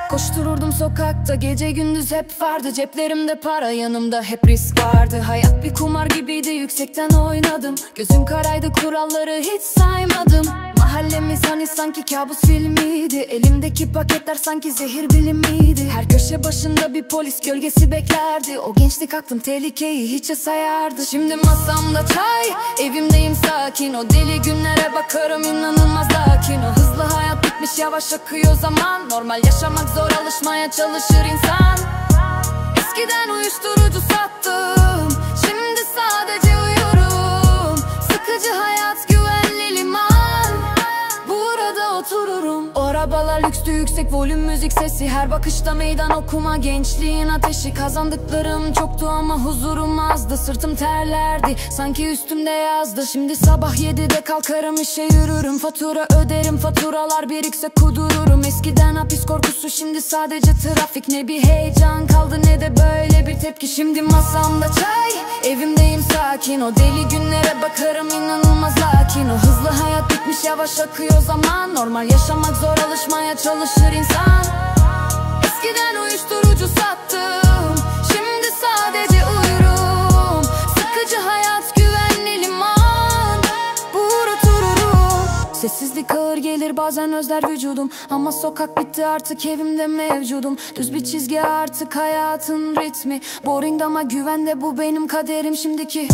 Koştururdum sokakta, gece gündüz hep vardı. Ceplerimde para, yanımda hep risk vardı. Hayat bir kumar gibiydi, yüksekten oynadım. Gözüm karaydı, kuralları hiç saymadım. Mahallemiz hani sanki kabus filmiydi. Elimdeki paketler sanki zehir bilimiydi. Her köşe başında bir polis gölgesi beklerdi. O gençlik aklım tehlikeyi hiçe sayardı. Şimdi masamda çay, evimdeyim sakin. O deli günlere bakarım, inanılmaz lakin. O hızlı hayat bitmiş, yavaş akıyor zaman. Normal yaşamak zor, alışmaya çalışır insan. Eskiden uyuşturucu sattım, şimdi sadece uyuyorum. Sıkıcı hayat, güvenli liman, burada otururum. O arabalar lükstü, yüksek volüm müzik sesi. Her bakışta meydan okuma, gençliğin ateşi. Kazandıklarım çoktu ama huzurum azdı. Sırtım terlerdi, sanki üstümde yazdı. Şimdi sabah 7'de kalkarım, işe yürürüm. Fatura öderim, faturalar birikse kudururum. Eskiden hapis korkusu, şimdi sadece trafik. Ne bir heyecan kaldı ne de böyle bir tepki. Şimdi masamda çay, evimdeyim sakin. O deli günlere bakarım, inanılmaz lakin. O hızlı hayat bitmiş, yavaş akıyor zaman. Normal yaşamak zor, alışmaya çalışır insan. Eskiden uyuşturucu sattım, şimdi sadece uyurum. Sıkıcı hayat, güvenli liman, burada otururum. Sessizlik ağır gelir, bazen özler vücudum. Ama sokak bitti, artık evimde mevcudum. Düz bir çizgi artık hayatın ritmi. Boring ama güvende, bu benim kaderim şimdiki.